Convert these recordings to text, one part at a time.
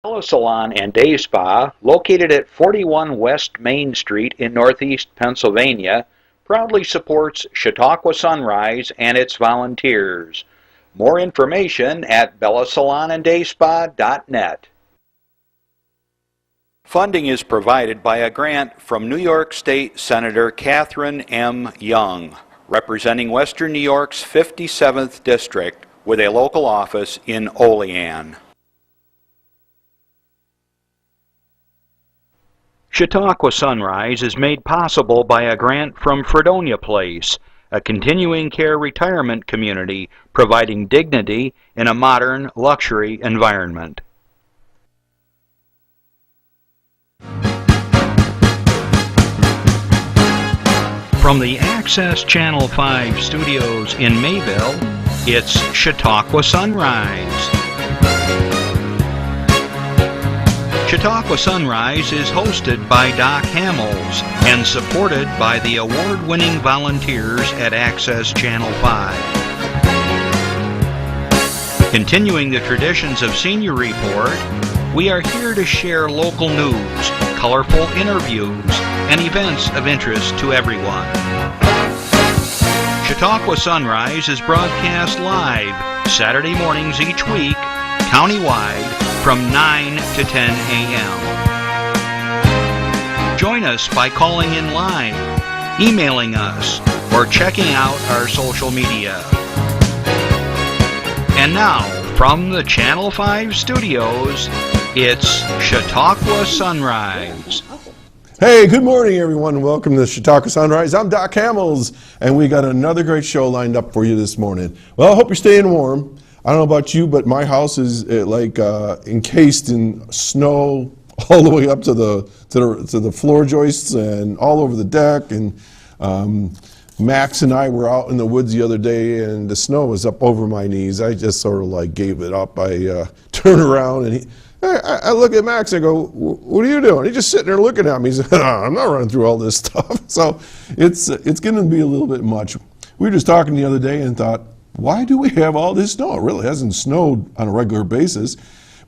Bella Salon and Day Spa, located at 41 West Main Street in Northeast Pennsylvania, proudly supports Chautauqua Sunrise and its volunteers. More information at bellasalonanddayspa.net. Funding is provided by a grant from New York State Senator Catherine M. Young, representing Western New York's 57th District, with a local office in Olean. Chautauqua Sunrise is made possible by a grant from Fredonia Place, a continuing care retirement community providing dignity in a modern luxury environment. From the Access Channel 5 studios in Mayville, it's Chautauqua Sunrise. Chautauqua Sunrise is hosted by Doc Hamels and supported by the award-winning volunteers at Access Channel 5. Continuing the traditions of Senior Report, we are here to share local news, colorful interviews, and events of interest to everyone. Chautauqua Sunrise is broadcast live Saturday mornings each week, countywide, from 9 to 10 a.m. Join us by calling in live, emailing us, or checking out our social media. And now, from the Channel 5 studios, it's Chautauqua Sunrise. Hey, good morning, everyone, and welcome to Chautauqua Sunrise. I'm Doc Hamels, and we got another great show lined up for you this morning. Well, I hope you're staying warm. I don't know about you, but my house is encased in snow all the way up to the floor joists and all over the deck. And Max and I were out in the woods the other day, and the snow was up over my knees. I just sort of like gave it up. I turn around and I look at Max. I go, "What are you doing?" He's just sitting there looking at me. He said, "I'm not running through all this stuff." So it's going to be a little bit much. We were just talking the other day and thought, why do we have all this snow? It really hasn't snowed on a regular basis,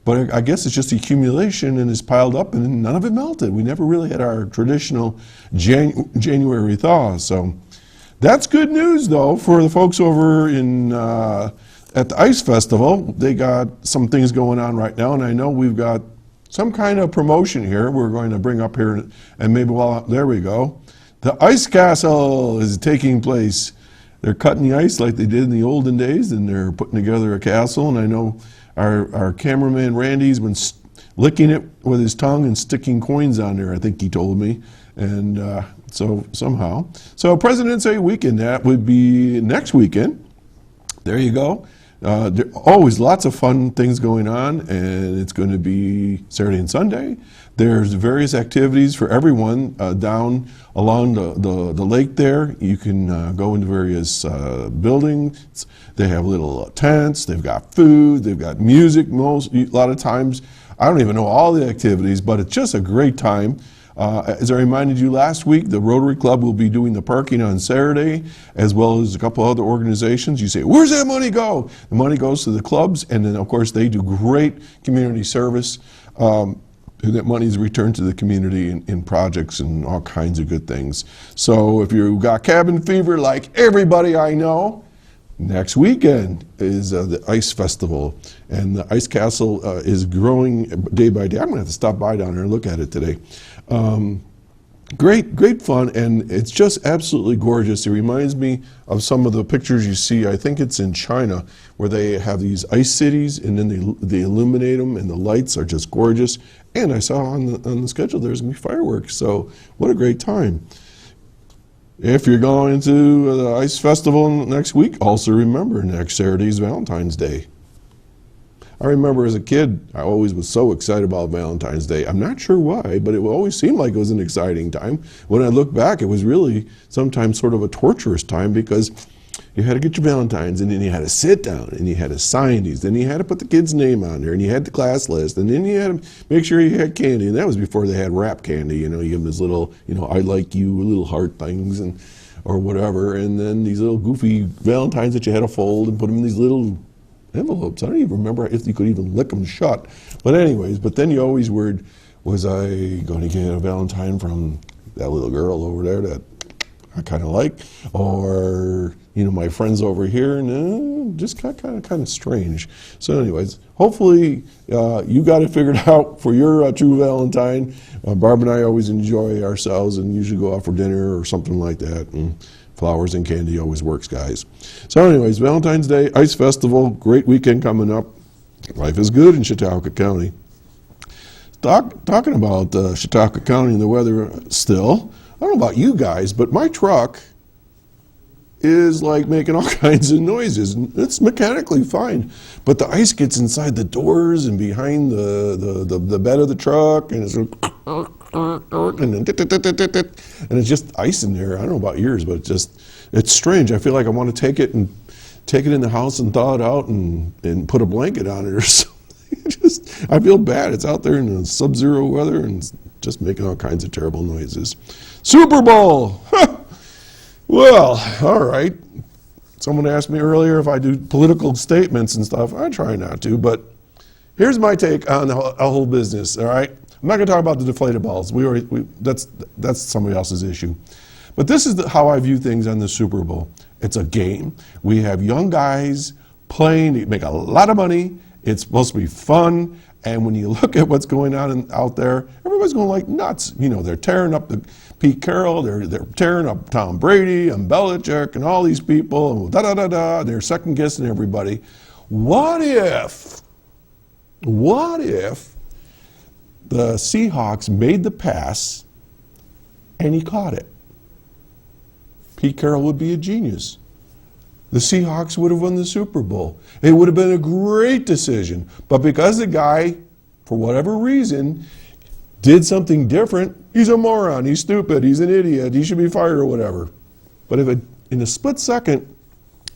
but I guess it's just accumulation and it's piled up and none of it melted. We never really had our traditional January thaw. So that's good news, though, for the folks over in at the Ice Festival. They got some things going on right now, and I know we've got some kind of promotion here we're going to bring up here, and maybe there we go. The Ice Castle is taking place. They're cutting the ice like they did in the olden days, and they're putting together a castle. And I know our cameraman Randy's been licking it with his tongue and sticking coins on there, I think he told me. And so President's Day weekend, that would be next weekend. There you go. There are always lots of fun things going on, and it's going to be Saturday and Sunday. There's various activities for everyone down along the lake there. You can go into various buildings. They have little tents. They've got food. They've got music. A lot of times, I don't even know all the activities, but it's just a great time. As I reminded you last week, the Rotary Club will be doing the parking on Saturday, as well as a couple other organizations. You say, where's that money go? The money goes to the clubs, and then, of course, they do great community service. That money is returned to the community in projects and all kinds of good things. So if you've got cabin fever like everybody I know, next weekend is the Ice Festival, and the Ice Castle is growing day by day. I'm going to have to stop by down there and look at it today. Great fun, and it's just absolutely gorgeous. It reminds me of some of the pictures you see. I think it's in China, where they have these ice cities, and then they illuminate them, and the lights are just gorgeous. And I saw on the schedule there's going to be fireworks, so what a great time. If you're going to the Ice Festival next week, also remember next Saturday is Valentine's Day. I remember as a kid, I always was so excited about Valentine's Day. I'm not sure why, but it always seemed like it was an exciting time. When I look back, it was really sometimes sort of a torturous time, because you had to get your Valentines, and then you had to sit down, and you had to sign these, then you had to put the kid's name on there, and you had the class list, and then you had to make sure you had candy, and that was before they had wrap candy. You give them this little, I like you, little heart things, or whatever, and then these little goofy Valentines that you had to fold and put them in these little envelopes. I don't even remember if you could even lick them shut. But anyways, but then you always worried, was I going to get a Valentine from that little girl over there that I kind of like, or my friends over here, and just kind of strange. So anyways, hopefully you got it figured out for your true Valentine. Barb and I always enjoy ourselves and usually go out for dinner or something like that, and flowers and candy always works, guys. So anyways, Valentine's Day, Ice Festival, great weekend coming up. Life is good in Chautauqua County. Talking about Chautauqua County and the weather still, I don't know about you guys, but my truck is like making all kinds of noises. It's mechanically fine, but the ice gets inside the doors and behind the bed of the truck, and it's and it's just ice in there. I don't know about yours, but it's strange. I feel like I want to take it in the house and thaw it out and put a blanket on it or something. I feel bad. It's out there in the sub-zero weather and it's just making all kinds of terrible noises. Super Bowl! Well, all right. Someone asked me earlier if I do political statements and stuff. I try not to, but here's my take on the whole business, all right? I'm not going to talk about the deflated balls. That's somebody else's issue. But this is how I view things on the Super Bowl. It's a game. We have young guys playing, they make a lot of money. It's supposed to be fun. And when you look at what's going on out there, everybody's going like nuts. They're tearing up the Pete Carroll, they're tearing up Tom Brady and Belichick and all these people, and da-da-da-da, they're second guessing everybody. What if the Seahawks made the pass and he caught it? Pete Carroll would be a genius. The Seahawks would have won the Super Bowl. It would have been a great decision. But because the guy, for whatever reason, did something different, he's a moron, he's stupid, he's an idiot, he should be fired or whatever. But in a split second,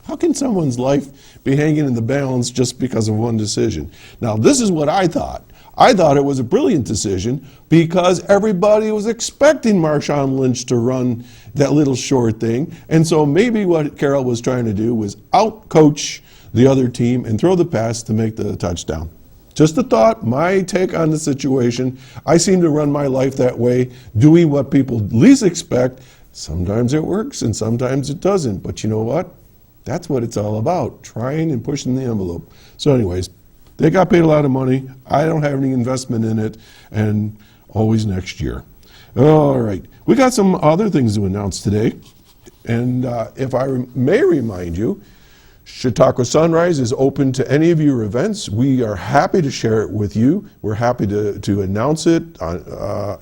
how can someone's life be hanging in the balance just because of one decision? Now, this is what I thought. I thought it was a brilliant decision because everybody was expecting Marshawn Lynch to run that little short thing. And so maybe what Carroll was trying to do was out-coach the other team and throw the pass to make the touchdown. Just a thought, my take on the situation. I seem to run my life that way, doing what people least expect. Sometimes it works and sometimes it doesn't. But you know what? That's what it's all about, trying and pushing the envelope. So anyways, they got paid a lot of money. I don't have any investment in it, and always next year. All right. We got some other things to announce today. And if I may remind you, Chautauqua Sunrise is open to any of your events. We are happy to share it with you. We're happy to announce it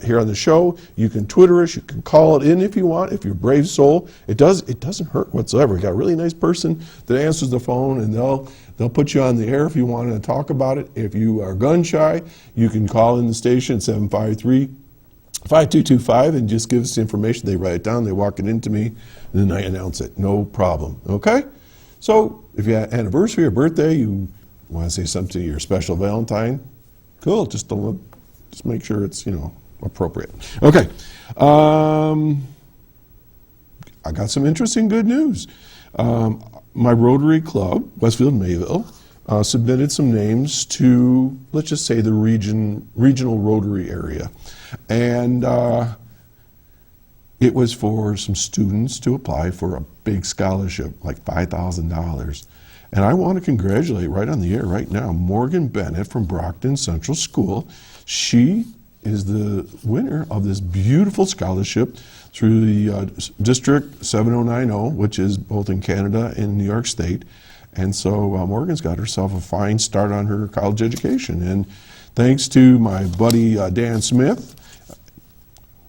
here on the show. You can Twitter us. You can call it in if you want, if you're a brave soul. It doesn't hurt whatsoever. We got a really nice person that answers the phone, and they'll put you on the air if you want to talk about it. If you are gun shy, you can call in the station at 753-5225 and just give us the information. They write it down, they walk it into me, and then I announce it. No problem. Okay? So if you have an anniversary or birthday, you want to say something to your special Valentine, cool. Just make sure it's appropriate. Okay. I got some interesting good news. My Rotary Club, Westfield Mayville, submitted some names to, let's just say, the regional Rotary area. And it was for some students to apply for a big scholarship, like $5,000. And I want to congratulate right on the air right now, Morgan Bennett from Brockton Central School. She is the winner of this beautiful scholarship through the District 7090, which is both in Canada and New York State. And so Morgan's got herself a fine start on her college education. And thanks to my buddy Dan Smith,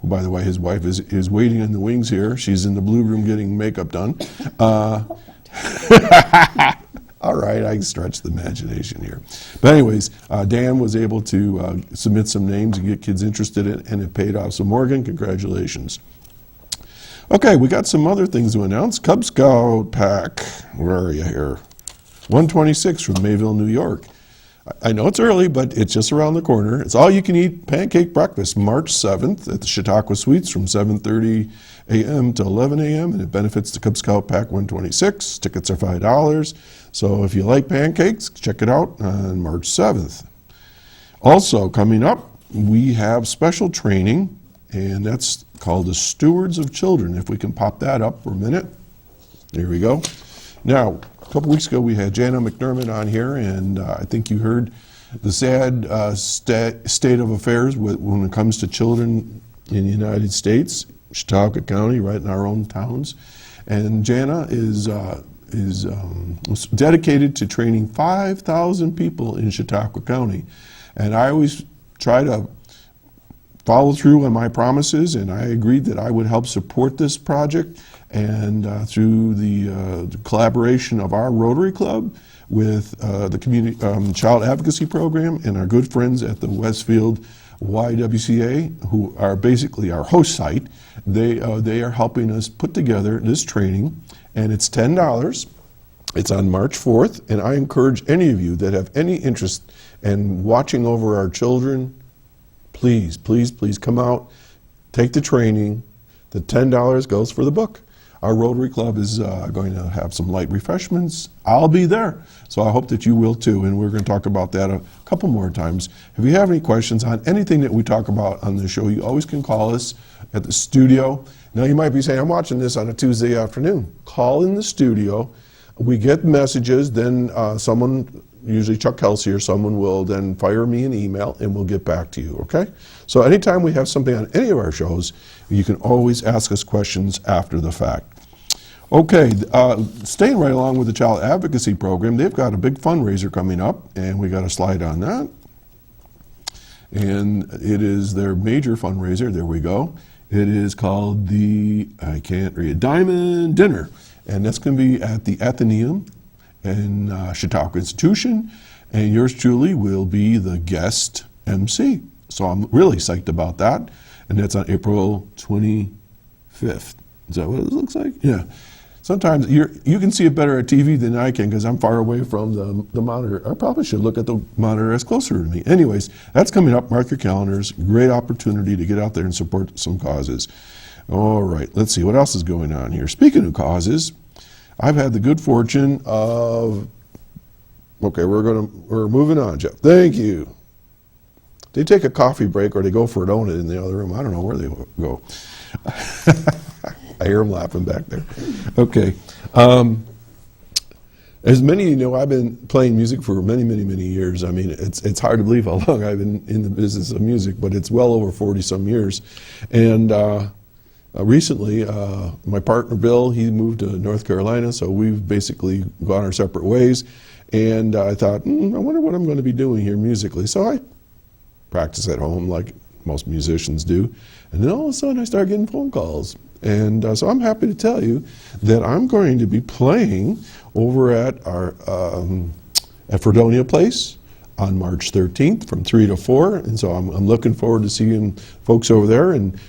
who, by the way, his wife is waiting in the wings here. She's in the blue room getting makeup done. All right, I can stretch the imagination here. But anyways, Dan was able to submit some names and get kids interested in it, and it paid off. So Morgan, congratulations. Okay, we got some other things to announce. Cub Scout Pack, where are you here? 126 from Mayville, New York. I know it's early, but it's just around the corner. It's all you can eat pancake breakfast, March 7th at the Chautauqua Suites from 7:30 a.m. to 11 a.m. and it benefits the Cub Scout Pack 126. Tickets are $5. So if you like pancakes, check it out on March 7th. Also, coming up, we have special training, and that's called the Stewards of Children. If we can pop that up for a minute. There we go. Now, a couple weeks ago, we had Jana McDermott on here, and I think you heard the sad state of affairs when it comes to children in the United States, Chautauqua County, right in our own towns. And Jana is dedicated to training 5,000 people in Chautauqua County. And I always try to follow through on my promises, and I agreed that I would help support this project. And through the collaboration of our Rotary Club with the community child advocacy program and our good friends at the Westfield YWCA, who are basically our host site, they are helping us put together this training, and it's $10. It's on March 4th, and I encourage any of you that have any interest in watching over our children, please, please, please come out, take the training. The $10 goes for the book. Our Rotary Club is going to have some light refreshments. I'll be there, so I hope that you will too, and we're going to talk about that a couple more times. If you have any questions on anything that we talk about on the show, you always can call us at the studio. Now you might be saying, I'm watching this on a Tuesday afternoon. Call in the studio. We get messages, then someone, usually Chuck Kelsey or someone, will then fire me an email and we'll get back to you, okay? So anytime we have something on any of our shows, you can always ask us questions after the fact. Okay, staying right along with the Child Advocacy Program, they've got a big fundraiser coming up, and we got a slide on that. And it is their major fundraiser, there we go. It is called the, I can't read, Diamond Dinner. And that's going to be at the Athenaeum in Chautauqua Institution, and yours truly will be the guest MC. So I'm really psyched about that, and that's on April 25th. Is that what it looks like? Yeah. Sometimes you can see it better at TV than I can because I'm far away from the monitor. I probably should look at the monitor that's closer to me. Anyways, that's coming up. Mark your calendars. Great opportunity to get out there and support some causes. All right, let's see what else is going on here. Speaking of causes, I've had the good fortune of, okay, we're moving on, Jeff. Thank you. They take a coffee break or they go for a donut in the other room. I don't know where they go. I hear them laughing back there. Okay. As many of you know, I've been playing music for many, many, many years. I mean, it's hard to believe how long I've been in the business of music, but it's well over 40-some years. And recently, my partner Bill, he moved to North Carolina, so we've basically gone our separate ways. And I thought, I wonder what I'm going to be doing here musically. So I practice at home like most musicians do. And then all of a sudden, I started getting phone calls. And so I'm happy to tell you that I'm going to be playing over at our at Fredonia Place on March 13th from 3 to 4. And so I'm looking forward to seeing folks over there. And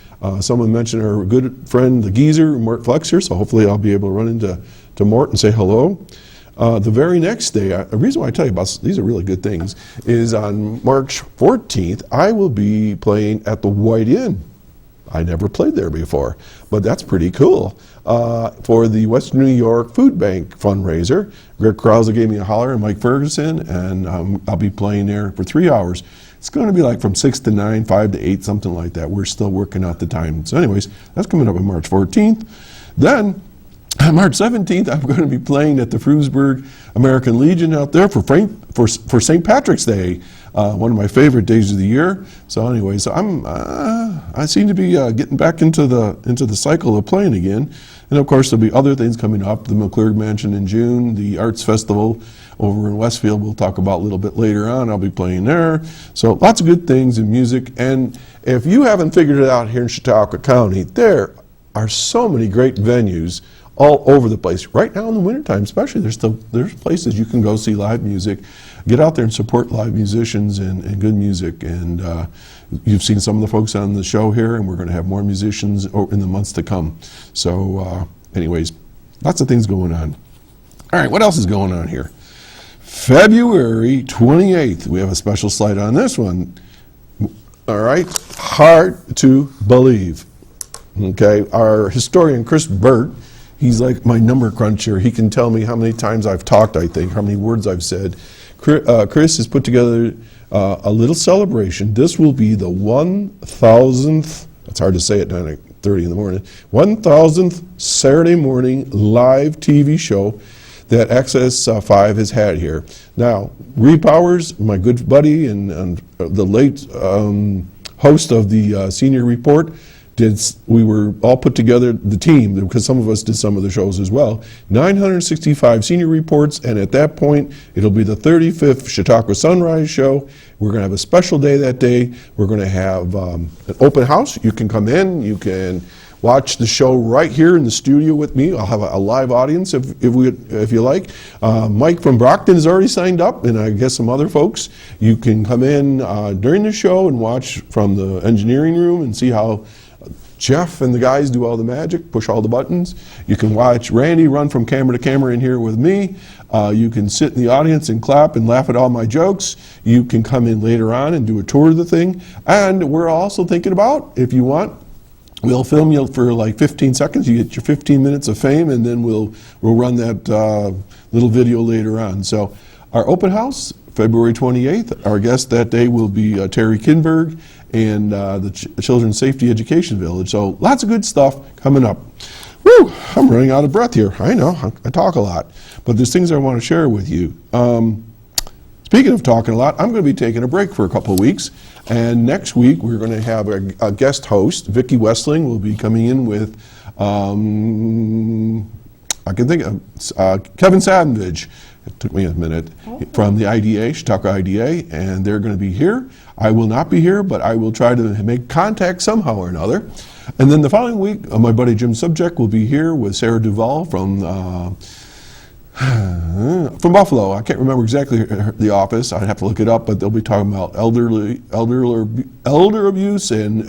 someone mentioned our good friend, the Geezer, Mort Flexer, so hopefully I'll be able to run into Mort and say hello. The very next day, the reason why I tell you about these are really good things, is on March 14th, I will be playing at the White Inn. I never played there before, but that's pretty cool. For the Western New York Food Bank fundraiser, Greg Krause gave me a holler and Mike Ferguson, and I'll be playing there for 3 hours. It's going to be like from 6 to 9, 5 to 8, something like that. We're still working out the time. So anyways, that's coming up on March 14th. Then, on March 17th, I'm going to be playing at the Frewsburg American Legion out there for St. Patrick's Day, one of my favorite days of the year. So anyway, so I seem to be getting back into the cycle of playing again. And of course, there'll be other things coming up. The McClurg Mansion in June, the Arts Festival over in Westfield, we'll talk about a little bit later on. I'll be playing there. So lots of good things in music. And if you haven't figured it out here in Chautauqua County, there are so many great venues all over the place. Right now in the wintertime especially, there's places you can go see live music, get out there and support live musicians and good music. And you've seen some of the folks on the show here, and we're going to have more musicians in the months to come. So anyways, lots of things going on. All right, what else is going on here? February 28th, we have a special slide on this one. All right, hard to believe. Okay, our historian Chris Burt, he's like my number cruncher. He can tell me how many times I've talked, I think, how many words I've said. Chris has put together a little celebration. This will be the 1,000th, it's hard to say at 9:30 in the morning, 1,000th Saturday morning live TV show that Access 5 has had here. Now, Reed Powers, my good buddy and the late host of the Senior Report, we were all put together, the team, because some of us did some of the shows as well, 965 senior reports, and at that point, it'll be the 35th Chautauqua Sunrise Show. We're going to have a special day that day. We're going to have an open house. You can come in, you can watch the show right here in the studio with me. I'll have a live audience if you like. Mike from Brockton has already signed up, and I guess some other folks. You can come in during the show and watch from the engineering room and see how Jeff and the guys do all the magic, push all the buttons. You can watch Randy run from camera to camera in here with me. You can sit in the audience and clap and laugh at all my jokes. You can come in later on and do a tour of the thing. And we're also thinking about, if you want, we'll film you for like 15 seconds. You get your 15 minutes of fame, and then we'll run that little video later on. So our open house, February 28th. Our guest that day will be Terry Kinberg and the Children's Safety Education Village. So lots of good stuff coming up. Woo! I'm running out of breath here. I know, I talk a lot. But there's things I want to share with you. Speaking of talking a lot, I'm going to be taking a break for a couple of weeks. And next week, we're going to have a guest host. Vicki Westling will be coming in with, I can think of, Kevin Savage. It took me a minute. From the IDA, Chautauqua IDA, and they're going to be here. I will not be here, but I will try to make contact somehow or another. And then the following week, my buddy Jim Subject will be here with Sarah Duvall from Buffalo. I can't remember exactly the office. I'd have to look it up, but they'll be talking about elder abuse and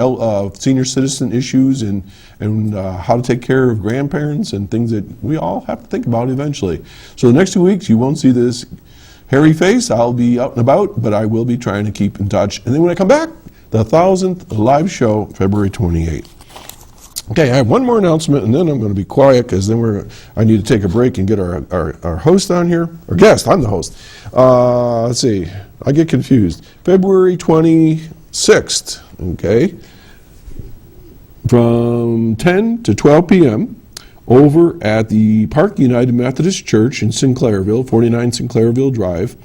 senior citizen issues and how to take care of grandparents and things that we all have to think about eventually. So the next 2 weeks, you won't see this hairy face. I'll be out and about, but I will be trying to keep in touch. And then when I come back, the 1,000th live show, February 28th. Okay, I have one more announcement, and then I'm going to be quiet because then I need to take a break and get our host on here. Or guest, I'm the host. Let's see, I get confused. February 26th, okay, from 10 to 12 p.m. over at the Park United Methodist Church in Sinclairville, 49 Sinclairville Drive.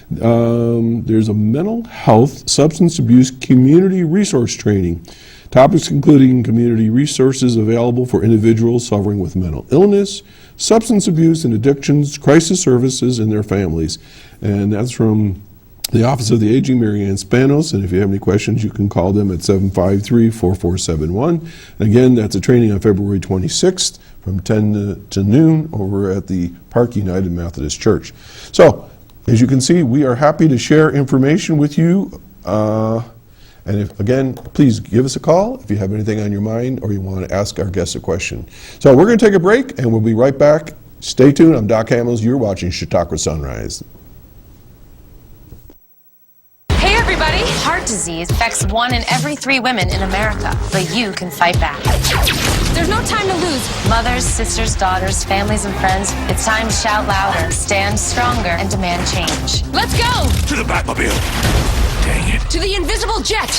There's a mental health, substance abuse, community resource training. Topics including community resources available for individuals suffering with mental illness, substance abuse and addictions, crisis services, and their families. And that's from the Office of the Aging, Mary Ann Spanos. And if you have any questions, you can call them at 753-4471. Again, that's a training on February 26th from 10 to noon over at the Park United Methodist Church. So, as you can see, we are happy to share information with you. And if, again, please give us a call if you have anything on your mind or you want to ask our guests a question. So we're going to take a break, and we'll be right back. Stay tuned. I'm Doc Hamels. You're watching Chautauqua Sunrise. Hey, everybody. Heart disease affects 1 in every 3 women in America, but you can fight back. There's no time to lose. Mothers, sisters, daughters, families, and friends, it's time to shout louder, stand stronger, and demand change. Let's go! To the Batmobile! Dang it. To the invisible jet!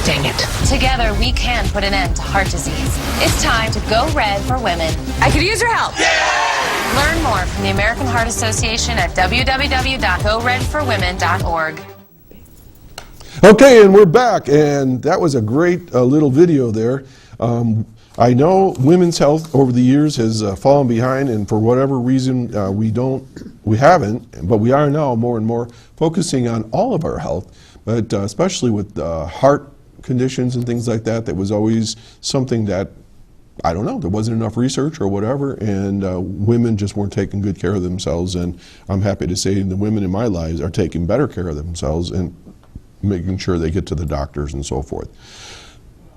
Dang it. Together, we can put an end to heart disease. It's time to go red for women. I could use your help. Yeah! Learn more from the American Heart Association at www.goredforwomen.org. Okay, and we're back, and that was a great little video there. I know women's health over the years has fallen behind, and for whatever reason we haven't, but we are now more and more focusing on all of our health, but especially with heart conditions and things like that. That was always something that, I don't know, there wasn't enough research or whatever, and women just weren't taking good care of themselves. And I'm happy to say the women in my lives are taking better care of themselves and making sure they get to the doctors and so forth.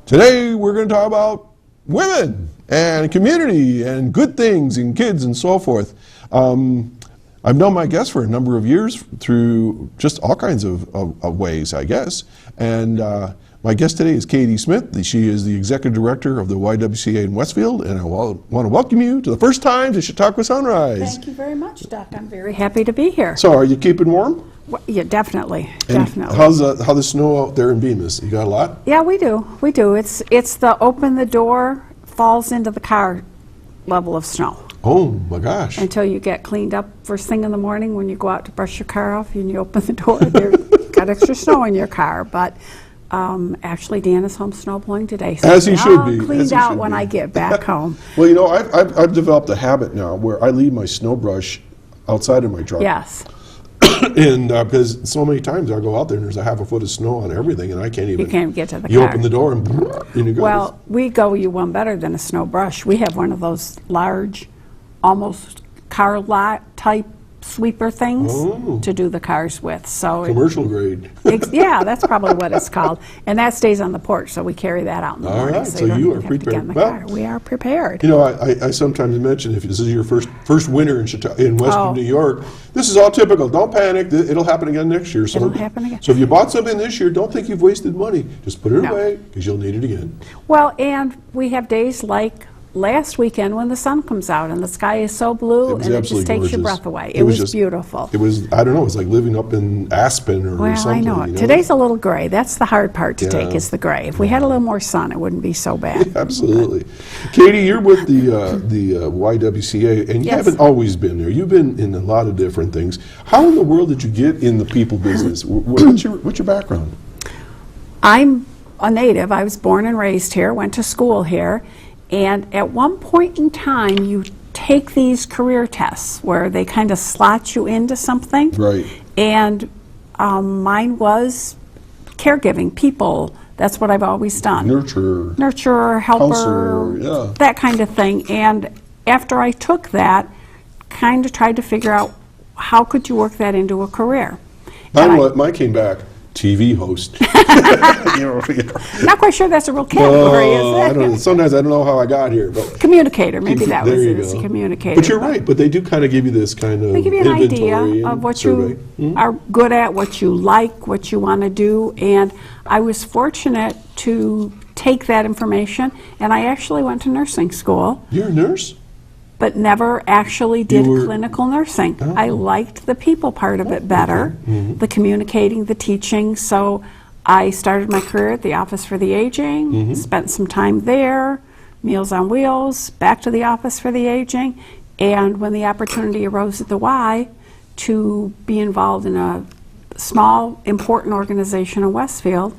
Today we're going to talk about women and community and good things and kids and so forth. I've known my guest for a number of years through just all kinds of ways, I guess. And my guest today is Katie Smith. She is the Executive Director of the YWCA in Westfield, and I want to welcome you to the first time to Chautauqua Sunrise. Thank you very much, Doc. I'm very happy to be here. So are you keeping warm? Yeah, definitely, And definitely. how's how the snow out there in Bemis? You got a lot? Yeah, we do. We do. It's the open the door, falls into the car level of snow Oh my gosh. until you get cleaned up first thing in the morning when you go out to brush your car off and you open the door. You've got extra snow in your car, but actually Dan is home snowblowing today. So As he it's should all be, as cleaned he out should when be. I get back home. Well, you know, I've developed a habit now where I leave my snow brush outside of my truck. Yes. And because so many times I go out there and there's a half a foot of snow on everything, and I can't even. You can't get to the You car. open the door and in it goes. Well, we go you one better than a snow brush. We have one of those large, almost car lot type sweeper things Oh. to do the cars with. So Commercial grade. yeah, that's probably what it's called. And that stays on the porch, so we carry that out in the All morning. right, so don't you even are have to get in the prepared. car. Well, We are prepared. You know, I sometimes mention if this is your first winter in Western Oh. New York, this is all typical. Don't panic. It'll happen again next year. So, It'll happen again. So if you bought something this year, don't think you've wasted money. Just put it No. away because you'll need it again. Well, and we have days like last weekend when the sun comes out and the sky is so blue was and it just absolutely takes your gorgeous. breath away. It It was was just- beautiful. It was, I don't know, it was like living up in Aspen or Well, something. I know it. you know? Today's a little gray. That's the hard part to take Yeah. is the gray. If we had a little more sun, it wouldn't be so bad. Absolutely. Katie, you're with the YWCA, and you Yes. haven't always been there. You've been in a lot of different things. How in the world did you get in the people business? What's your background? I'm a native. I was born and raised here, went to school here, and at one point in time, you take these career tests where they kind of slot you into something. Right. And mine was caregiving, people. That's what I've always done. Nurturer, helper, Counselor, yeah. that kind of thing. And after I took that, kind of tried to figure out how could you work that into a career. And Mine came back. TV host. not quite sure that's a real category, I is don't, it? sometimes I don't know how I got here, but Communicator, maybe that there was you it, as a go. communicator. But you're right. But they do kind of give you this kind of They give you an inventory idea and of what survey. you are good at, what you like, what you want to do. And I was fortunate to take that information, and I actually went to nursing school, You're a nurse? but never actually did You were- clinical nursing. Oh. I liked the people part of it better, the communicating, the teaching. So I started my career at the Office for the Aging, spent some time there, Meals on Wheels, back to the Office for the Aging, and when the opportunity arose at the Y to be involved in a small, important organization in Westfield,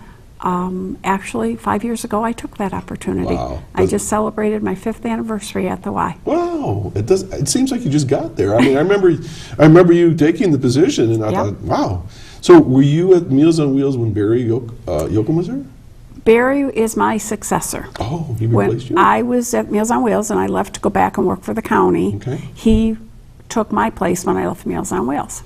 actually 5 years ago I took that opportunity. Wow. I just celebrated my 5th anniversary at the Y. Wow, it seems like you just got there. I mean, I remember you taking the position, and I Yep. thought, wow. So were you at Meals on Wheels when Barry Yoakum was there? Barry is my successor. Oh, he When replaced you? I was at Meals on Wheels and I left to go back and work for the county, Okay. he took my place when I left Meals on Wheels.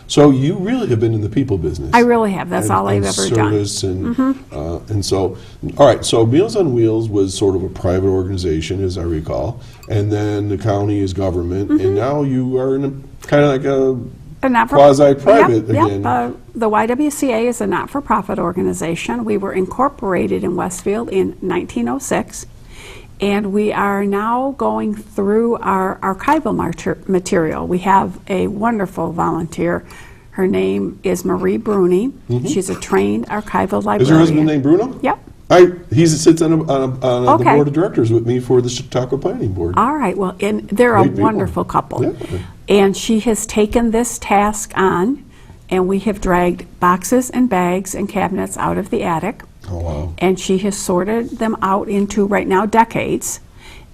So you really have been in the people business. I really have. That's all I've and ever done. Mm-hmm. service and so, all right, so Meals on Wheels was sort of a private organization, as I recall, and then the county is government, Mm-hmm. and now you are in a kind of like a A not-for- quasi-private Yep, again. Yep. The YWCA is a not-for-profit organization. We were incorporated in Westfield in 1906, and we are now going through our archival material. We have a wonderful volunteer. Her name is Marie Bruni. She's a trained archival librarian. Is your husband named Bruno? Yep. He sits on the Okay. board of directors with me for the Chautauqua Planning Board. All right, well, and they're a Great people. wonderful couple. Yeah. And she has taken this task on, and we have dragged boxes and bags and cabinets out of the attic. Oh, wow. And she has sorted them out into, right now, decades.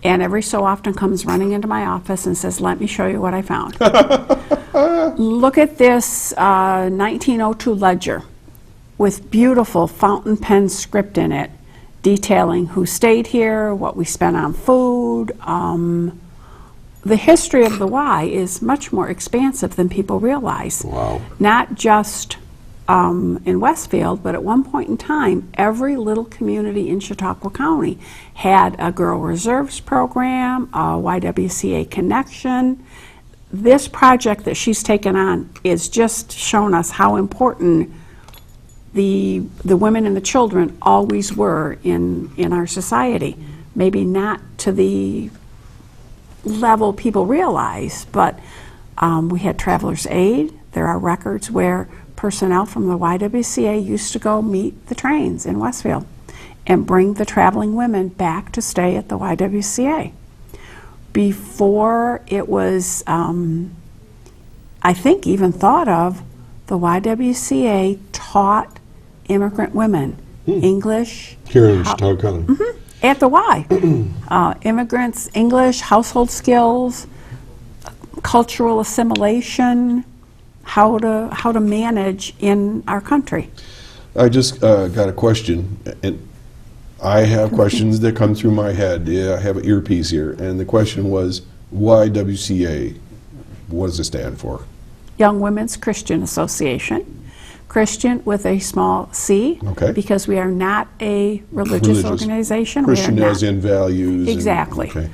And every so often comes running into my office and says, let me show you what I found. Look at this 1902 ledger with beautiful fountain pen script in it, detailing who stayed here, what we spent on food. The history of the Y is much more expansive than people realize. Wow. Not just in Westfield, but at one point in time, every little community in Chautauqua County had a Girl Reserves program, a YWCA connection. This project that she's taken on is just shown us how important the women and the children always were in our society. Maybe not to the level people realize, but we had Travelers Aid, There are records where personnel from the YWCA used to go meet the trains in Westfield and bring the traveling women back to stay at the YWCA. Before it was, I think, even thought of, the YWCA taught immigrant women English. Here in Chautauqua County. At the Y. Immigrants, English, household skills, cultural assimilation, how to manage in our country. I just got a question, and I have questions that come through my head. Yeah, I have an earpiece here, and the question was, YWCA, what does it stand for? Young Women's Christian Association. Christian with a small c, Okay. because we are not a religious organization. Christian we are as in values. Exactly. Okay.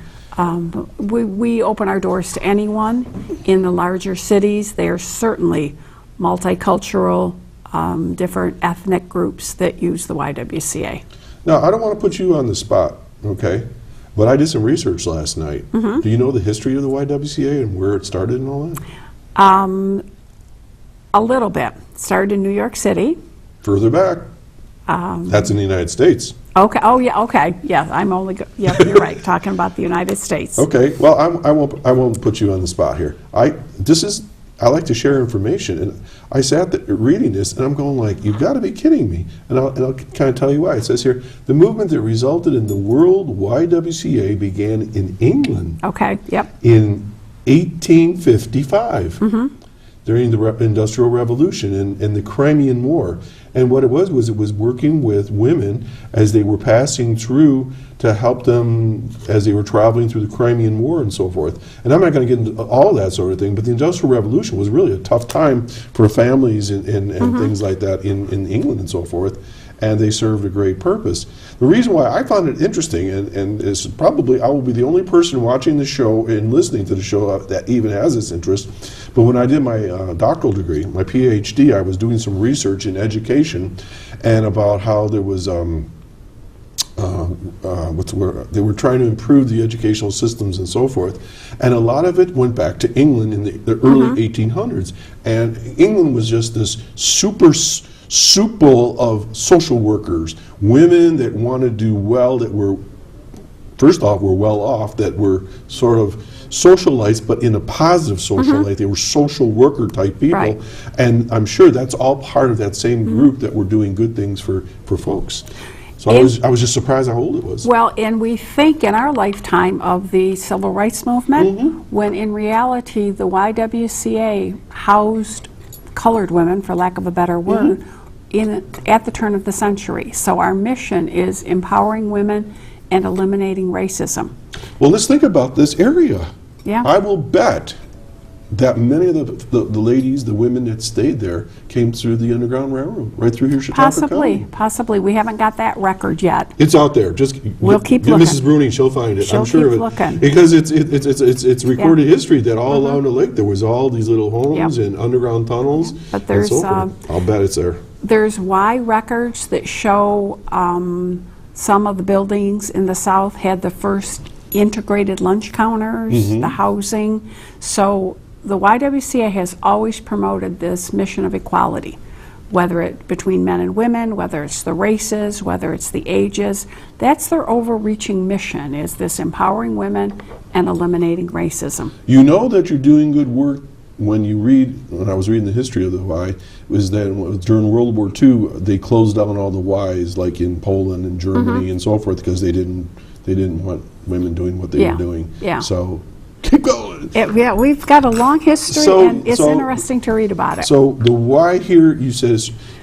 We open our doors to anyone. In the larger cities, they are certainly multicultural, different ethnic groups that use the YWCA. Now, I don't want to put you on the spot, okay? But I did some research last night. Mm-hmm. Do you know the history of the YWCA and where it started and all that? A little bit. Started in New York City. Further back. That's in the United States. Okay. Oh, yeah. Okay. Yeah. I'm only. Yeah. You're right. Talking about the United States. Okay. Well, I won't put you on the spot here. I like to share information, and I sat reading this, and I'm going like, you've got to be kidding me. And I'll kind of tell you why. It says here, the movement that resulted in the World YWCA began in England. Okay. Yep. In 1855. During the Industrial Revolution and the Crimean War. And what it was it was working with women as they were passing through to help them as they were traveling through the Crimean War and so forth. And I'm not going to get into all that sort of thing, but the Industrial Revolution was really a tough time for families and things like that in England and so forth. And they served a great purpose. The reason why I found it interesting, and is probably I will be the only person watching the show and listening to the show that even has this interest, but when I did my doctoral degree, my PhD, I was doing some research in education and about how there was, they were trying to improve the educational systems and so forth. And a lot of it went back to England in the early 1800s. And England was just this super supple of social workers, women that want to do well, that were, first off, were well off, that were sort of socialites, but in a positive social light. They were social worker type people. Right. And I'm sure that's all part of that same group that were doing good things for folks. So I was just surprised how old it was. Well, and we think in our lifetime of the civil rights movement, when in reality the YWCA housed colored women, for lack of a better word, at the turn of the century. So our mission is empowering women and eliminating racism. Well, let's think about this area. Yeah. I will bet that many of the ladies, the women that stayed there, came through the Underground Railroad, right through here, Chautauqua County. Possibly. We haven't got that record yet. It's out there. Just We'll keep get looking. Mrs. Bruning, she'll find it. She'll I'm sure keep of it. looking. Because it's recorded history that all along the lake there was all these little homes and underground tunnels. But there's and so forth. I'll bet it's there. There's Y records that show some of the buildings in the South had the first integrated lunch counters, the housing. So the YWCA has always promoted this mission of equality, whether it between men and women, whether it's the races, whether it's the ages. That's their overreaching mission, is this empowering women and eliminating racism. You know that you're doing good work when you read, when I was reading the history of the Y, was that during World War II, they closed down all the Ys, like in Poland and Germany and so forth, because they didn't want women doing what they were doing. Yeah. So keep going. Yeah, we've got a long history, and it's interesting to read about it. So the Y here, you said,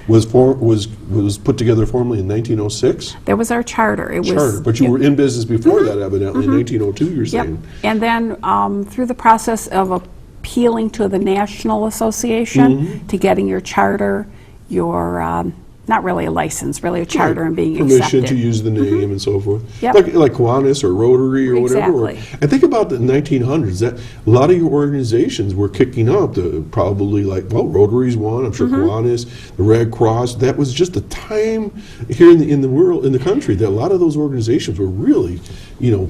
was put together formally in 1906? That was our charter. It was Charter, but you were in business before that, evidently, in 1902, you're saying. And then through the process of appealing to the National Association, to getting your charter, your not really a license, really a charter and being permission accepted. to use the name and so forth. Yep. Like Kiwanis or Rotary or whatever. Exactly. And think about the 1900s. That a lot of your organizations were kicking up. Probably Rotary's one. I'm sure Kiwanis, the Red Cross. That was just a time here in the world, in the country, that a lot of those organizations were really,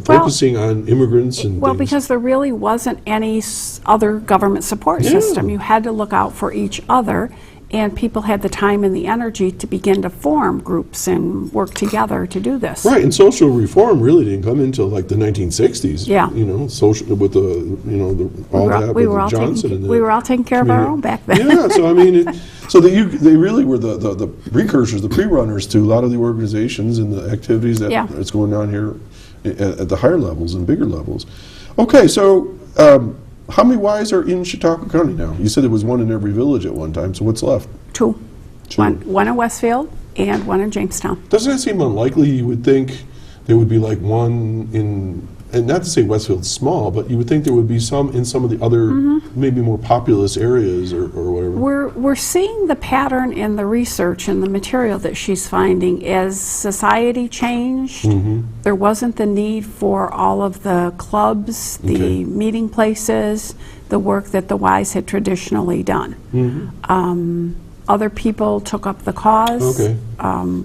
focusing on immigrants and Well, things. because there really wasn't any other government support system. You had to look out for each other, and people had the time and the energy to begin to form groups and work together to do this. Right, and social reform really didn't come until like the 1960s. Yeah. Social with We were all Johnson. And we were all taking care of our own back then. Yeah, so I mean, they really were the precursors, the pre-runners to a lot of the organizations and the activities that's going on here at the higher levels and bigger levels. Okay, so how many Ys are in Chautauqua County now? You said there was one in every village at one time, so what's left? Two. One in Westfield and one in Jamestown. Doesn't that seem unlikely? You would think there would be like one in, and not to say Westfield's small, but you would think there would be some in some of the other maybe more populous areas or whatever. We're seeing the pattern in the research and the material that she's finding. As society changed, there wasn't the need for all of the clubs, the meeting places, the work that the Ys had traditionally done. Other people took up the cause,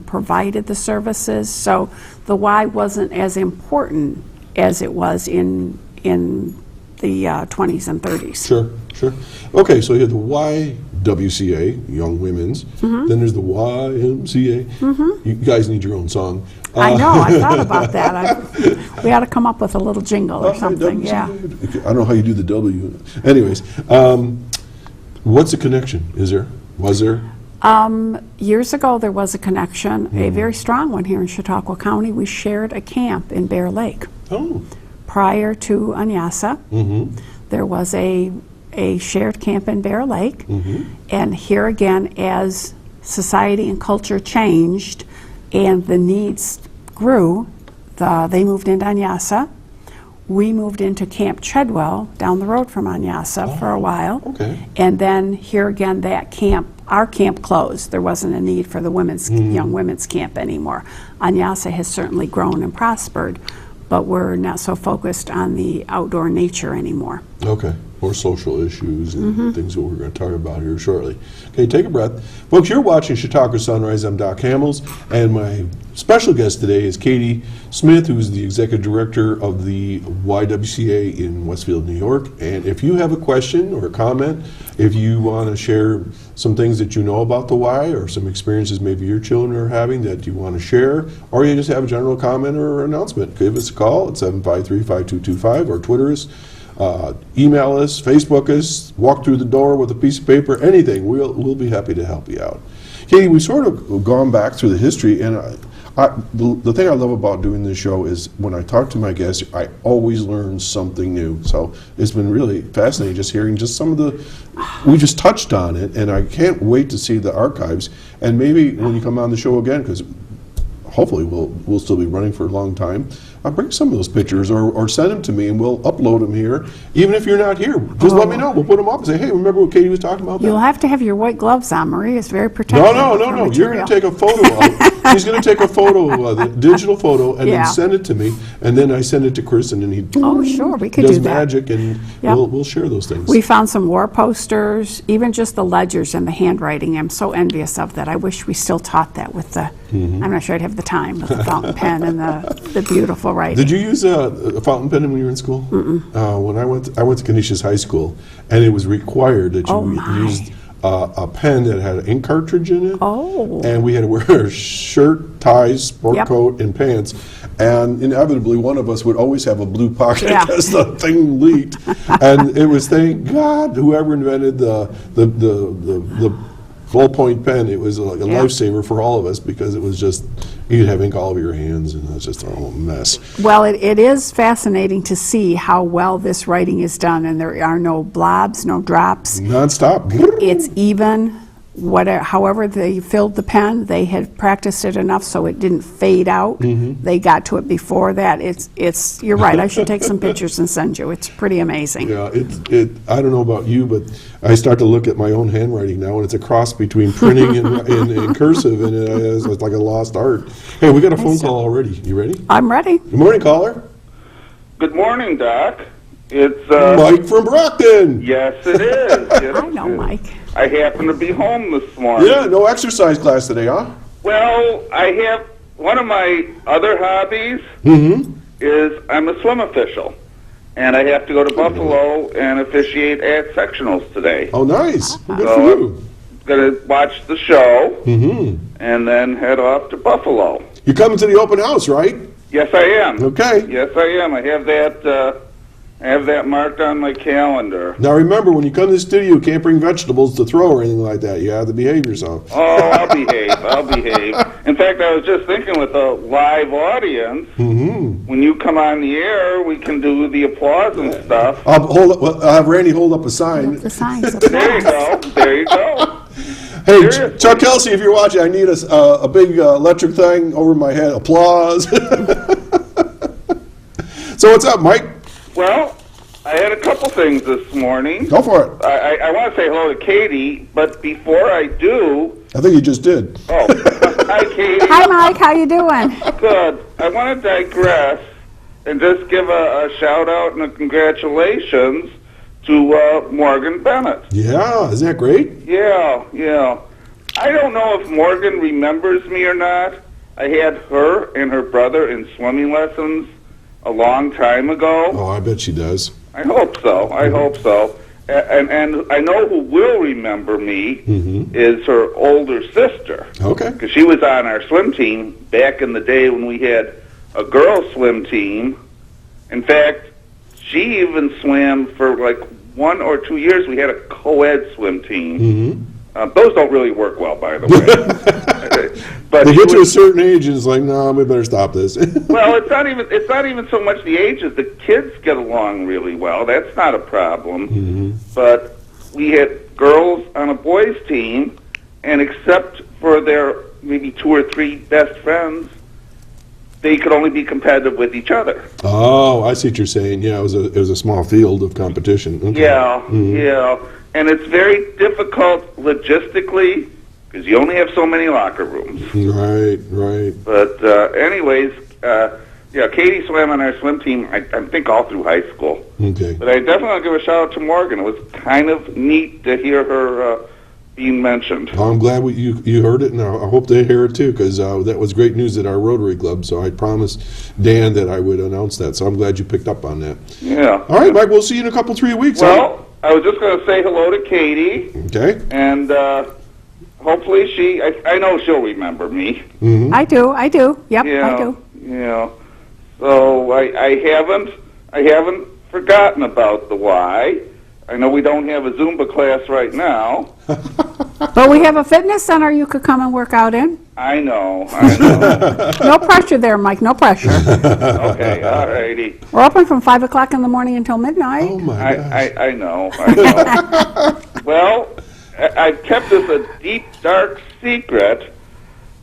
provided the services, so the Y wasn't as important as it was in the 20s and 30s. Sure. Okay, so you have the YWCA, Young Women's. Then there's the YMCA. You guys need your own song. I know, I thought about that. We ought to come up with a little jingle or something, I don't know how you do the W. Anyways, what's the connection? Was there? Years ago, there was a connection, a very strong one here in Chautauqua County. We shared a camp in Bear Lake. Oh. Prior to Anyasa, there was a shared camp in Bear Lake. And here again, as society and culture changed and the needs grew, they moved into Anyasa. We moved into Camp Treadwell down the road from Anyasa for a while. Okay. And then here again, our camp closed. There wasn't a need for the young women's camp anymore. Anyasa has certainly grown and prospered, but we're not so focused on the outdoor nature anymore. Okay. More social issues and things that we're going to talk about here shortly. Okay, take a breath. Folks, you're watching Chautauqua Sunrise. I'm Doc Hamels, and my special guest today is Katie Smith, who's the Executive Director of the YWCA in Westfield, New York. And if you have a question or a comment, if you want to share some things that you know about the Y or some experiences maybe your children are having that you want to share, or you just have a general comment or announcement, give us a call at 753-5225 or Twitter us. Email us, Facebook us, walk through the door with a piece of paper, anything. We'll be happy to help you out. Katie, we've sort of gone back through the history, and the thing I love about doing this show is when I talk to my guests, I always learn something new. So it's been really fascinating just hearing just some of we just touched on it, and I can't wait to see the archives. And maybe when you come on the show again, because hopefully we'll still be running for a long time, I'll bring some of those pictures or send them to me and we'll upload them here. Even if you're not here, just let me know. We'll put them up and say, hey, remember what Katie was talking about? You'll have to have your white gloves on. Marie is very protective. No. You're going to take a photo of it. She's going to take a photo, the digital photo, and then send it to me. And then I send it to Chris, and then he sure, we could does do that. magic, and we'll share those things. We found some war posters, even just the ledgers and the handwriting. I'm so envious of that. I wish we still taught that with the, I'm not sure I'd have the time, with the fountain pen and the beautiful writing. Did you use a fountain pen when you were in school? When I went to Canisius High School, and it was required that you used a pen that had an ink cartridge in it. And we had to wear a shirt, ties, sport coat, and pants. And inevitably, one of us would always have a blue pocket because the thing leaked. And it was, thank God, whoever invented the ballpoint pen, it was like a lifesaver for all of us, because it was just, you'd have ink all over your hands, and it was just a whole mess. Well, it is fascinating to see how well this writing is done, and there are no blobs, no drops. Non-stop. It's even. whatever, however they filled the pen, they had practiced it enough so it didn't fade out. They got to it before that. It's you're right. I should take some pictures and send you. It's pretty amazing. Yeah, I don't know about you, but I start to look at my own handwriting now, and it's a cross between printing and cursive, and it's like a lost art. Hey, we got a phone call already. You ready? I'm ready. Good morning, caller. Good morning, Doc. It's Mike from Brockton. Yes, it is. Yes, I know, it is. Mike. I happen to be home this morning. Yeah, no exercise class today, huh? Well, I have one of my other hobbies is I'm a swim official, and I have to go to Buffalo and officiate at sectionals today. Oh, nice. Well, good So for I'm you. gonna watch the show and then head off to Buffalo. You're coming to the open house, right? Yes, I am. Okay. Yes, I am. I have that marked on my calendar. Now remember, when you come to the studio, you can't bring vegetables to throw or anything like that. You have to behave yourself. Oh, I'll behave. I'll behave. In fact, I was just thinking with a live audience, when you come on the air, we can do the applause and stuff. I'll have Randy hold up a sign. The signs. There you go. There you go. Hey, Seriously. Chuck Kelsey, if you're watching, I need a big electric thing over my head. Applause. So what's up, Mike? Well, I had a couple things this morning. Go for it. I want to say hello to Katie, but before I do, I think you just did. hi, Katie. Hi, Mike. How you doing? Good. I want to digress and just give a shout out and a congratulations to Morgan Bennett. Yeah, isn't that great? Yeah. I don't know if Morgan remembers me or not. I had her and her brother in swimming lessons a long time ago. Oh, I bet she does. I hope so. And I know who will remember me is her older sister. Okay. Because she was on our swim team back in the day when we had a girls' swim team. In fact, she even swam for like 1 or 2 years. We had a co-ed swim team. Those don't really work well, by the way. But They she get to a was- certain age, and it's like, no, we better stop this. well, it's not even so much the ages. The kids get along really well. That's not a problem. But we had girls on a boys' team, and except for their maybe 2 or 3 best friends, they could only be competitive with each other. Oh, I see what you're saying. Yeah, it was a small field of competition. Okay. Yeah. And it's very difficult logistically because you only have so many locker rooms. Right. But anyways, Katie swam on our swim team, I think, all through high school. Okay. But I definitely want to give a shout out to Morgan. It was kind of neat to hear her being mentioned. Well, I'm glad you heard it, and I hope they hear it too, because that was great news at our Rotary Club. So I promised Dan that I would announce that. So I'm glad you picked up on that. Yeah. All right, Mike. We'll see you in a couple, 3 weeks. Well, I was just going to say hello to Katie, Okay. and hopefully I know she'll remember me. I do. Yep, Yeah. I do. Yeah. So I haven't forgotten about the Y. I know we don't have a Zumba class right now. But we have a fitness center you could come and work out in. I know. No pressure there, Mike. No pressure. Okay, all righty. We're open from 5 o'clock in the morning until midnight. Oh my gosh. I know. Well, I've kept this a deep, dark secret,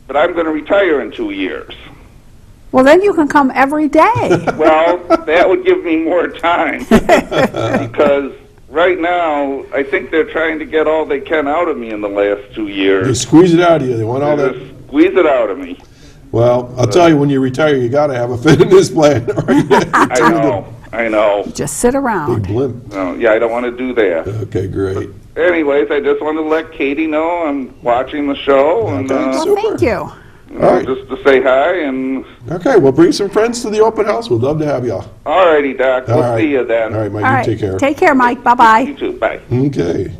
but I'm going to retire in 2 years. Well, then you can come every day. Well, that would give me more time because right now I think they're trying to get all they can out of me in the last 2 They years. squeeze it out of you. They want all They that. just squeeze it out of me. Well, I'll tell you, when you retire, you got to have a fitness plan. I know. Just sit Big around. blimp. No, yeah, I don't want to do that. Okay, great. Anyways, I just wanted to let Katie know I'm watching the show and Okay. Well, Super. thank you. All right. just to say hi. And Okay, well, bring some friends to the open house. We'd love to have y'all. all righty, Doc. All We'll right. see you then. All right, Mike, All you right. take care. Take care, Mike. Bye-bye. You too. Bye. Okay.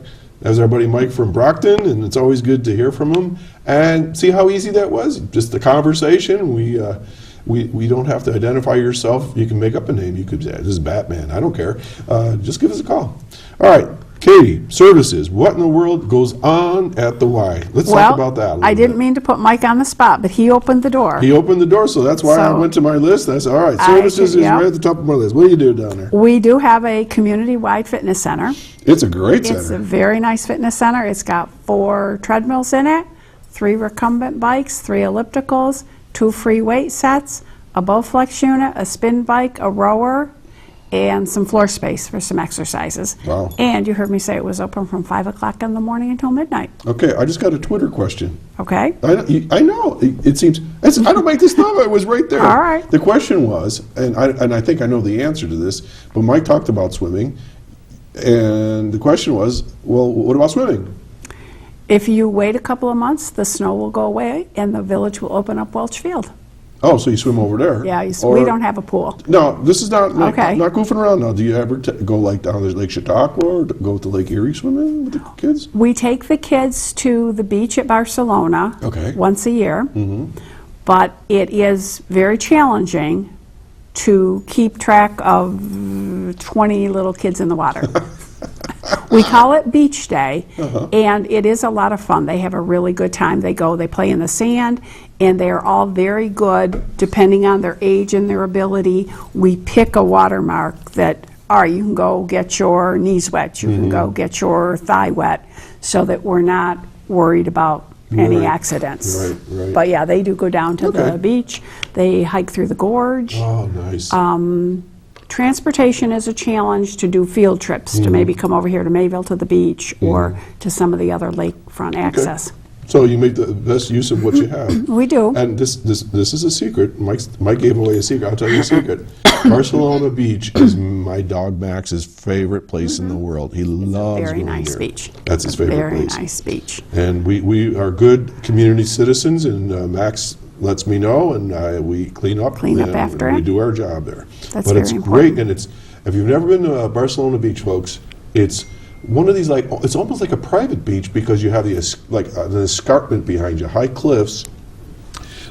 That was our buddy Mike from Brockton, and it's always good to hear from him. And see how easy that was? Just the conversation. We don't have to identify yourself. You can make up a name. You could say, this is Batman. I don't care. Just give us a call. All right. Katie, services. What in the world goes on at the Y? Let's talk about that a little I didn't bit. mean to put Mike on the spot, but he opened the door. He opened the door, so that's why I So- went to my list. I said, all right, I services could- is yeah. right at the top of my list. What do you do down there? We do have a community-wide fitness center. It's a great center. It's a very nice fitness center. It's got 4 treadmills in it, 3 recumbent bikes, 3 ellipticals, 2 free weight sets, a Bowflex unit, a spin bike, a rower, and some floor space for some exercises. Wow. And you heard me say it was open from 5 o'clock in the morning until midnight. Okay, I just got a Twitter question. Okay? I know. It seems, I don't make this stuff. It was right there. All right. The question was, and I think I know the answer to this, but Mike talked about swimming, and the question was, well, what about swimming? If you wait a couple of months, the snow will go away and the village will open up Welch Field. Oh, so you swim over there? Yeah, Or- we don't have a pool. No, this is not Okay. not goofing around now. Do you ever go like down to Lake Chautauqua or go to Lake Erie swimming with the kids? We take the kids to the beach at Barcelona Okay. once a year, but it is very challenging to keep track of 20 little kids in the water. We call it Beach Day, and it is a lot of fun. They have a really good time. They go, they play in the sand, and they're all very good, depending on their age and their ability. We pick a watermark that, all right, you can go get your knees wet, you can go get your thigh wet, so that we're not worried about any Right. accidents. Right. But yeah, they do go down to Okay. the beach. They hike through the gorge. Oh, nice. Transportation is a challenge to do field trips, to maybe come over here to Mayville to the beach or to some of the other lakefront access. So you make the best use of what you have. We do. And this is a secret. Mike gave away a secret. I'll tell you a secret. Barcelona Beach is my dog Max's favorite place in the world. He loves Very going nice there. beach. That's his favorite Very place. nice beach. And we are good community citizens, and Max lets me know, and we clean up. Clean up and after we him. do our job there. That's but it's very great, important. and it's if you've never been to Barcelona Beach, folks, it's one of these it's almost like a private beach because you have the an escarpment behind you, high cliffs.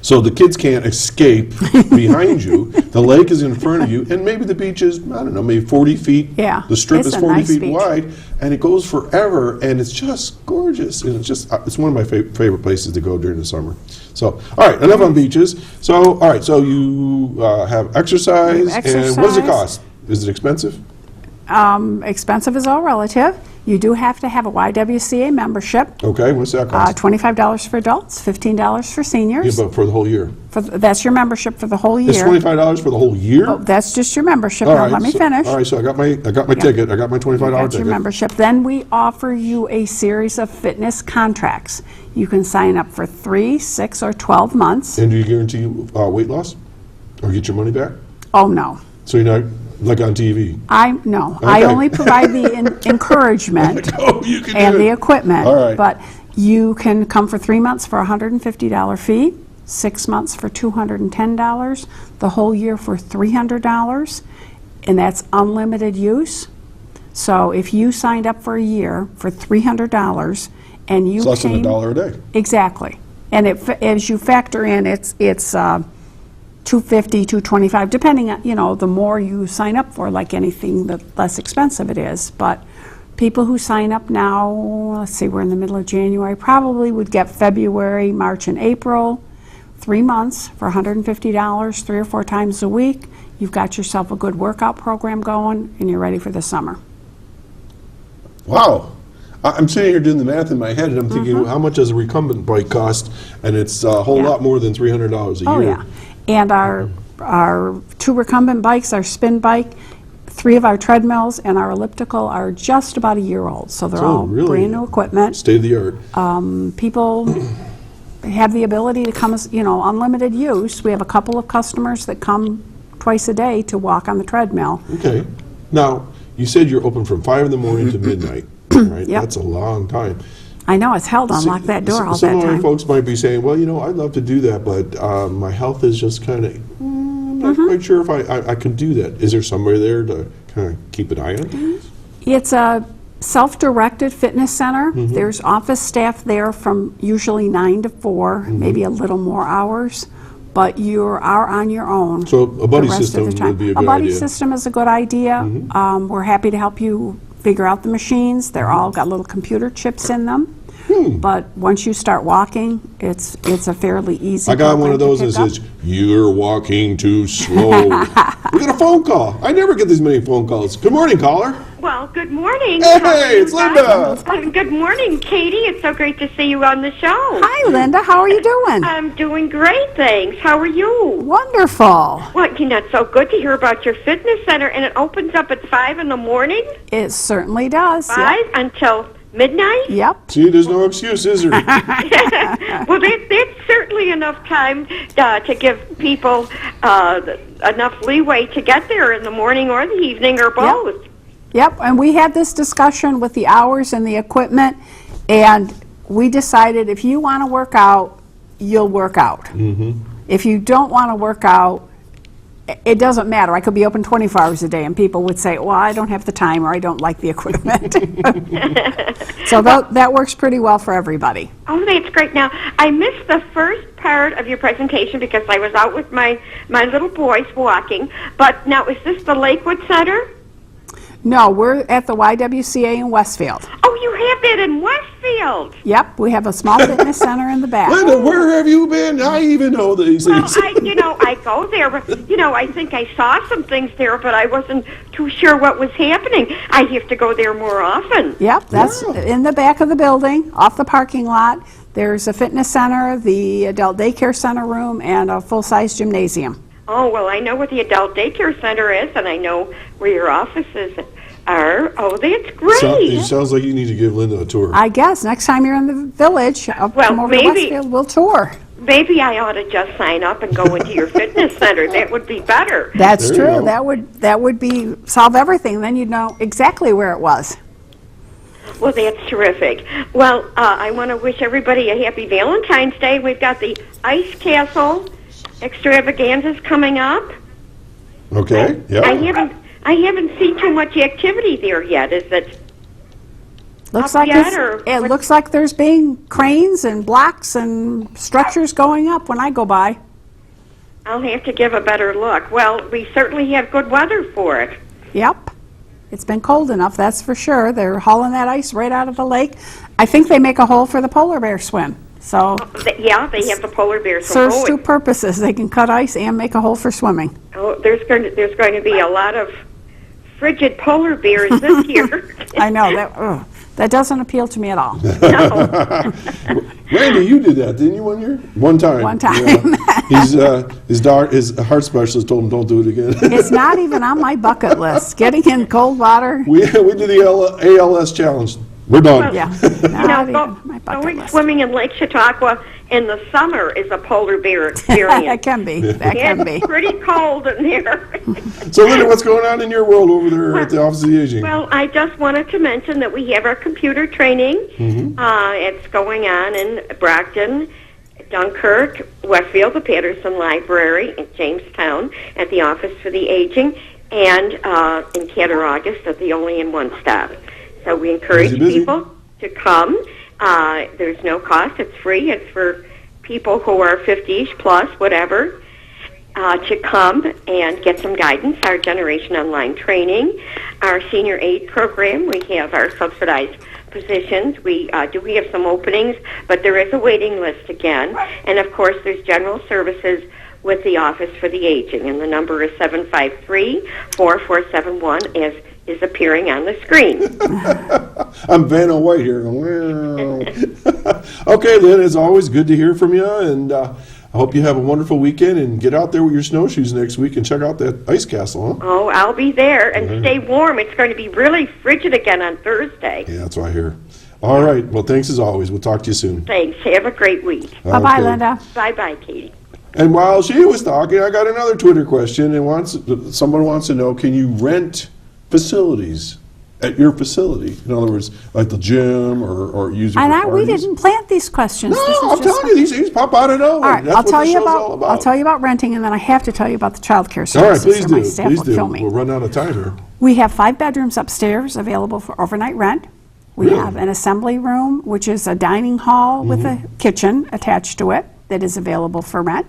So the kids can't escape behind you. The lake is in front of you, and maybe the beach is, I don't know, maybe 40 feet. Yeah, The strip it's is a 40 nice feet beach. wide, and it goes forever, and it's just gorgeous. And it's one of my favorite places to go during the summer. So, all right, enough on beaches. So, all right, so you have exercise, We have and what does it exercise. cost? Is it expensive? Expensive is all relative. You do have to have a YWCA membership. Okay, what's that cost? $25 for adults, $15 for Yeah, seniors. but for the whole year. That's your membership for the whole It's year. $25 for the whole year? Oh, that's just your membership. All Now, right, let me so- finish. All right, so I got my ticket. I got my $25 That's your ticket. membership. Then we offer you a series of fitness contracts. You can sign up for 3, 6, or 12 months. And do you guarantee weight loss? Or get your money back? Oh, no. So you're not like on TV? I Okay. only provide the encouragement Oh, you can and do the it. equipment. All right. But you can come for 3 months for a $150 fee, 6 months for $210, the whole year for $300, and that's unlimited use. So if you signed up for a year for $300 and you It's less than came, $1 a day. exactly, and as you factor in, it's $250, $225, depending on, the more you sign up for, like anything, the less expensive it is. But people who sign up now, let's see, we're in the middle of January, probably would get February, March, and April, 3 months for $150, 3 or 4 times a week. You've got yourself a good workout program going, and you're ready for the summer. Wow. I'm sitting here doing the math in my head, and I'm thinking, how much does a recumbent bike cost? And it's a whole Yeah. lot more than $300 a year. Oh, yeah. And our 2 recumbent bikes, our spin bike, 3 of our treadmills, and our elliptical are just about a year old. So they're So all really brand new equipment. State of the art. People have the ability to come as, unlimited use. We have a couple of customers that come twice a day to walk on the treadmill. Okay. Now, you said you're open from 5 in the morning to midnight, right? Yep. That's a long time. I know, it's held on, lock that door all Some that of our time. folks might be saying, well, I'd love to do that, but my health is just kind of, I'm not quite sure if I can do that. Is there somebody there to kind of keep an eye on things? It's a self-directed fitness center. There's office staff there from usually 9 to 4, maybe a little more hours, but you are on your own. So a buddy the rest of system the time. would be a good A buddy idea. system is a good idea. We're happy to help you figure out the machines. They're all got little computer chips in them. But once you start walking, it's a fairly easy I got one of program those to that pick says, "You're walking too slow." We got a phone call. I never get these many phone calls. Good morning, caller. Well, good morning. Hey, How are you it's guys? Linda. Good morning, Katie. It's so great to see you on the show. Hi, Linda. How are you doing? I'm doing great, thanks. How are you? Wonderful. Well, you know, it's so good to hear about your fitness center, and it opens up at 5 in the morning, It certainly does. 5 until midnight? Yep. See, there's no excuse, is there? Well, that's certainly enough time to give people enough leeway to get there in the morning or the evening or both. Yep, and we had this discussion with the hours and the equipment, and we decided if you want to work out, you'll work out. If you don't want to work out, it doesn't matter. I could be open 24 hours a day, and people would say, well, I don't have the time, or I don't like the equipment. So that works pretty well for everybody. Oh, that's great. Now, I missed the first part of your presentation because I was out with my little boys walking. But now, is this the Lakewood Center? No, we're at the YWCA in Westfield. Oh, you have that in Westfield. Yep, we have a small fitness center in the back. Linda, where have you been? I even know these Well, things. I go there. But, I think I saw some things there, but I wasn't too sure what was happening. I have to go there more often. Yep, that's in the back of the building, off the parking lot. There's a fitness center, the adult daycare center room, and a full-size gymnasium. Oh, well, I know what the adult daycare center is, and I know where your offices are. Oh, that's great. It sounds like you need to give Linda a tour. I guess next time you're in the village, come over to Westfield, we'll tour. Maybe I ought to just sign up and go into your fitness center. That would be better. That's There you true. go. That would be solve everything. Then you'd know exactly where it was. Well, that's terrific. Well, I want to wish everybody a happy Valentine's Day. We've got the Ice Castle extravaganzas coming up. Okay, yeah. I haven't seen too much activity there yet. Is it? Looks Up like yet, or it what- looks like there's being cranes and blocks and structures going up when I go by. I'll have to give a better look. Well, we certainly have good weather for it. Yep. It's been cold enough, that's for sure. They're hauling that ice right out of the lake. I think they make a hole for the polar bear swim. So Yeah, they have the polar bears. serves two purposes. They can cut ice and make a hole for swimming. Oh, there's going to be a lot of frigid polar bears this year. I know that doesn't appeal to me at all. No. Randy, you did that, didn't you, one year? One time. One time. Yeah. His heart specialist told him don't do it again. It's not even on my bucket list. Getting in cold water. we did the ALS challenge. We're done. Yeah. Not even my bucket Going list. swimming in Lake Chautauqua in the summer is a polar bear experience. That can be. That can be. It's pretty cold in there. So, Linda, what's going on in your world over there at the Office of the Aging? Well, I just wanted to mention that we have our computer training. It's going on in Brockton, Dunkirk, Westfield, the Patterson Library, in Jamestown, at the Office for the Aging, and in Cattaraugus at the Only in One Stop. So we encourage Busy. people to come. There's no cost. It's free. It's for people who are 50-ish plus, whatever, to come and get some guidance. Our Generation Online training, our Senior Aid program. We have our subsidized positions. We have some openings, but there is a waiting list again. And, of course, there's general services with the Office for the Aging, and the number is 753-4471, as is appearing on the screen. I'm Vanna White here. Okay, Lynn, it's always good to hear from you, and I hope you have a wonderful weekend and get out there with your snowshoes next week and check out that ice castle, huh? Oh, I'll be there, and stay warm. It's going to be really frigid again on Thursday. Yeah, that's what I hear. All right, well, thanks as always. We'll talk to you soon. Thanks. Have a great week. Bye-bye, Okay. Linda. Bye-bye, Katie. And while she was talking, I got another Twitter question, and someone wants to know, can you rent facilities at your facility? In other words, like the gym or use it for And we parties? didn't plant these questions. No, This is I'm just telling you, these things pop out of nowhere. All right, That's I'll what tell the you show's all about. I'll tell you about renting, and then I have to tell you about the child care All right, services. please or my do. staff Please will do. kill me. We'll run out of time here. We have 5 bedrooms upstairs available for overnight rent. We have an assembly room, which is a dining hall with a kitchen attached to it that is available for rent.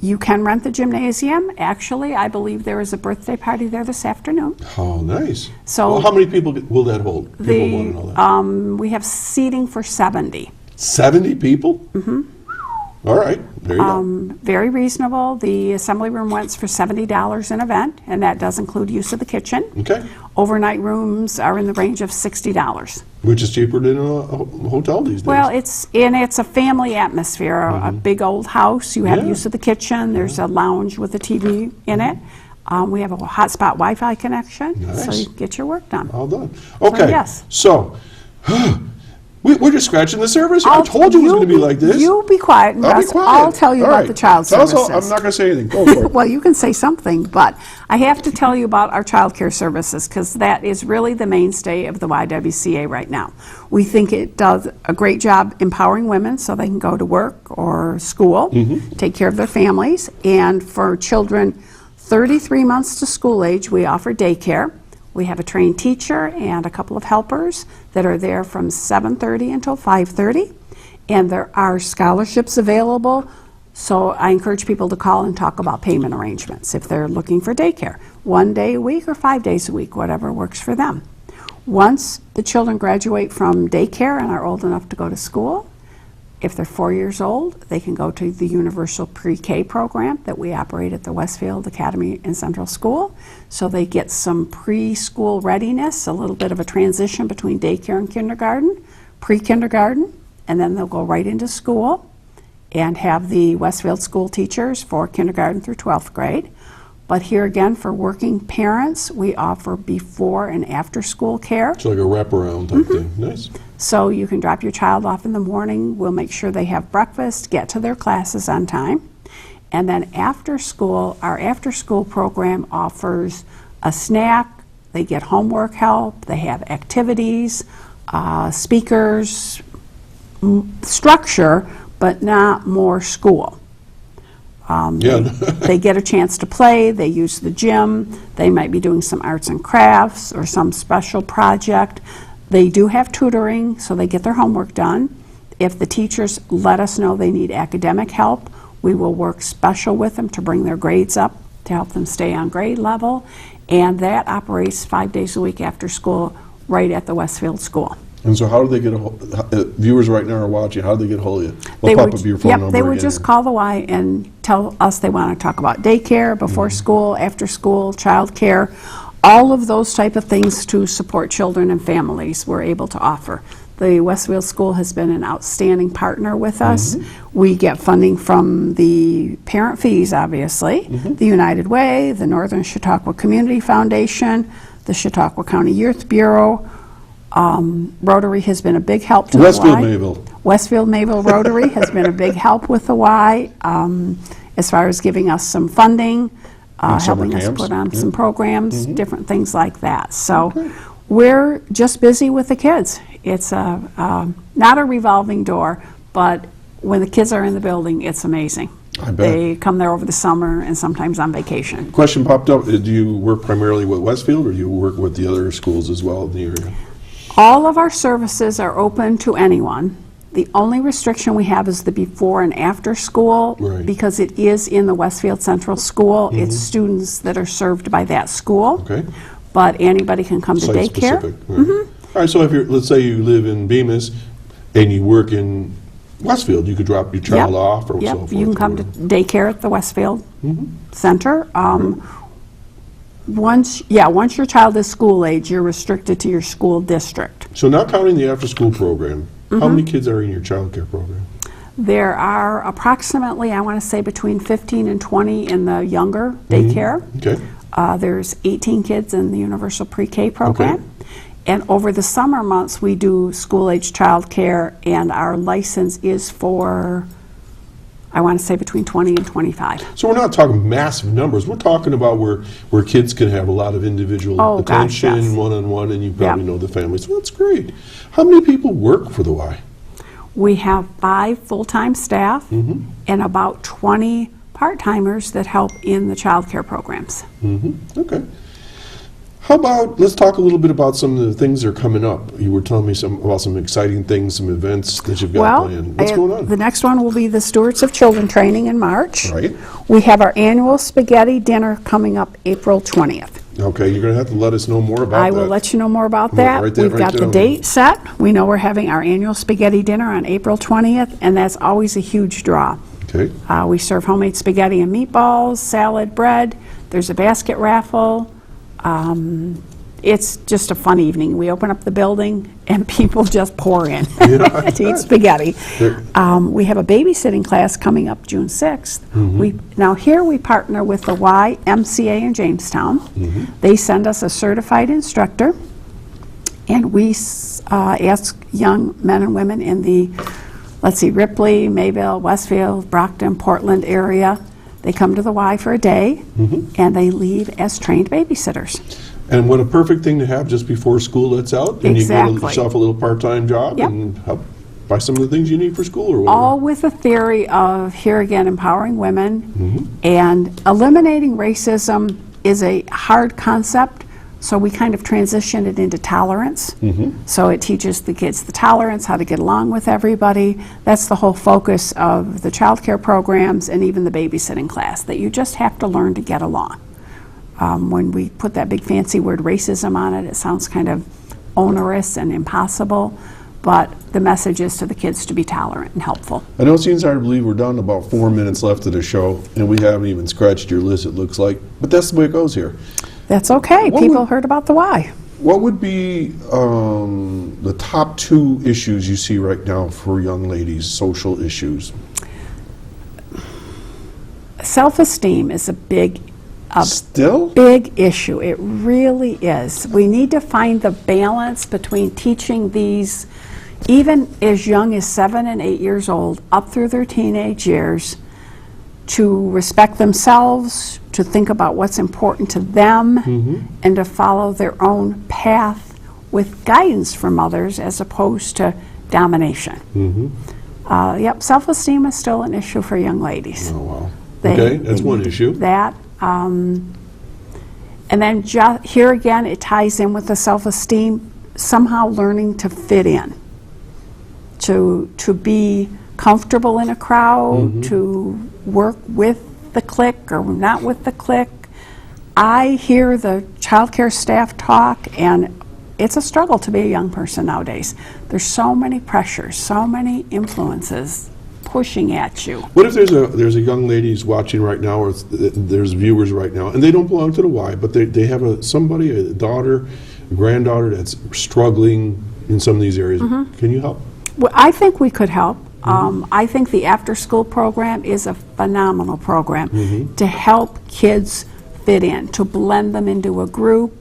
You can rent the gymnasium. Actually, I believe there is a birthday party there this afternoon. Oh, nice. So well, how many people will that hold? People want to know that. We have seating for 70. 70 people? Mm-hmm. All right, there you go. Very reasonable. The assembly room rents for $70 an event, and that does include use of the kitchen. Okay. Overnight rooms are in the range of $60. Which is cheaper than a hotel these days. Well, it's a family atmosphere, a big old house. You have use of the kitchen. There's a lounge with a TV in it. We have a hotspot Wi-Fi connection, so you get your work done. All done. Okay. Yes. So, we're just scratching the surface. I told you it was going to be like this. You be quiet, and I'll be Russ, quiet. I'll tell you All about right. the child Tell us services. all- I'm not going to say anything. Go for it. Well, you can say something, but I have to tell you about our child care services because that is really the mainstay of the YWCA right now. We think it does a great job empowering women so they can go to work or school, take care of their families, and for children 33 months to school age, we offer daycare. We have a trained teacher and a couple of helpers that are there from 7:30 until 5:30, and there are scholarships available. So I encourage people to call and talk about payment arrangements if they're looking for daycare, 1 day a week or 5 days a week, whatever works for them. Once the children graduate from daycare and are old enough to go to school, if they're 4 years old, they can go to the universal pre-K program that we operate at the Westfield Academy and Central School. So they get some preschool readiness, a little bit of a transition between daycare and kindergarten, pre-kindergarten, and then they'll go right into school and have the Westfield school teachers for kindergarten through 12th grade. But here again, for working parents, we offer before and after school care. It's like a wraparound type thing. Nice. So you can drop your child off in the morning. We'll make sure they have breakfast, get to their classes on time. And then after school, our after school program offers a snack. They get homework help. They have activities, speakers, structure, but not more school. They get a chance to play, they use the gym, they might be doing some arts and crafts or some special project. They do have tutoring, so they get their homework done. If the teachers let us know they need academic help, we will work special with them to bring their grades up to help them stay on grade level. And that operates 5 days a week after school right at the Westfield School. And so how do they get viewers right now are watching, how do they get a hold of you? What pop up your phone number they would again just here? call the Y and tell us they want to talk about daycare, before school, after school, child care, all of those type of things to support children and families we're able to offer. The Westfield School has been an outstanding partner with us. We get funding from the parent fees, obviously, the United Way, the Northern Chautauqua Community Foundation, the Chautauqua County Youth Bureau. Rotary has been a big help to Westfield the Y. Mayville. Westfield Mayville Rotary has been a big help with the Y as far as giving us some funding, helping us camps. put on some programs, different things like that. So we're just busy with the kids. It's not a revolving door, but when the kids are in the building, it's amazing. I bet. They come there over the summer and sometimes on vacation. Question popped up, do you work primarily with Westfield or do you work with the other schools as well in the area? All of our services are open to anyone. The only restriction we have is the before and after school, Right. because it is in the Westfield Central School. It's students that are served by that school. Okay. But anybody can come to Site daycare. specific. Right. All right, so if you're, let's say you live in Bemis and you work in Westfield, you could drop your child Yep. off or so Yep, forth. you can come to daycare at the Westfield Center. Once your child is school age, you're restricted to your school district. So not counting the after-school program, how many kids are in your child care program? There are approximately, I want to say, between 15 and 20 in the younger daycare. Okay. There's 18 kids in the universal pre-K program. Okay. And over the summer months, we do school-age child care, and our license is for, I want to say, between 20 and 25. So we're not talking massive numbers. We're talking about where kids can have a lot of individual Oh, gosh, attention, yes. one-on-one, and you probably Yep. know the family. So that's great. How many people work for the Y? We have 5 full-time staff and about 20 part-timers that help in the child care programs. Okay. How about, let's talk a little bit about some of the things that are coming up. You were telling me about some exciting things, some events that you've got planned. What's going on? The next one will be the Stewards of Children training in March. Right. We have our annual spaghetti dinner coming up April 20th. Okay, you're going to have to let us know more about that. I will let you know more about I'm gonna that. write that We've right got the down. date set. We know we're having our annual spaghetti dinner on April 20th, and that's always a huge draw. Okay. We serve homemade spaghetti and meatballs, salad, bread. There's a basket raffle. It's just a fun evening. We open up the building and people just pour in to eat spaghetti. We have a babysitting class coming up June 6th. Now here we partner with the YWCA in Jamestown. They send us a certified instructor, and we ask young men and women in the, let's see, Ripley, Mayville, Westfield, Brockton, Portland area. They come to the Y for a day, and they leave as trained babysitters. And what a perfect thing to have just before school lets out. And Exactly. you get yourself a little part-time job Yep. and help buy some of the things you need for school or whatever. All with the theory of, here again, empowering women. And eliminating racism is a hard concept, so we kind of transition it into tolerance. So it teaches the kids the tolerance, how to get along with everybody. That's the whole focus of the child care programs and even the babysitting class, that you just have to learn to get along. When we put that big fancy word racism on it, it sounds kind of onerous and impossible, but the message is to the kids to be tolerant and helpful. I know it seems hard to believe we're down to about 4 minutes left of the show, and we haven't even scratched your list, it looks like. But that's the way it goes here. That's okay. What People would- heard about the why. What would be the top 2 issues you see right now for young ladies, social issues? Self-esteem is a big Still? big issue. It really is. We need to find the balance between teaching these, even as young as 7 and 8 years old, up through their teenage years, to respect themselves, to think about what's important to them, and to follow their own path with guidance from others as opposed to domination. Yep, self-esteem is still an issue for young ladies. Oh, wow. They- Okay, that's they one need issue. That, and then here again, it ties in with the self-esteem, somehow learning to fit in, to be comfortable in a crowd, to work with the clique or not with the clique. I hear the childcare staff talk, and it's a struggle to be a young person nowadays. There's so many pressures, so many influences pushing at you. What if there's a young lady who's watching right now, or there's viewers right now, and they don't belong to the Y, but they have a daughter, a granddaughter that's struggling in some of these areas. Can you help? Well, I think we could help. I think the after-school program is a phenomenal program to help kids fit in, to blend them into a group.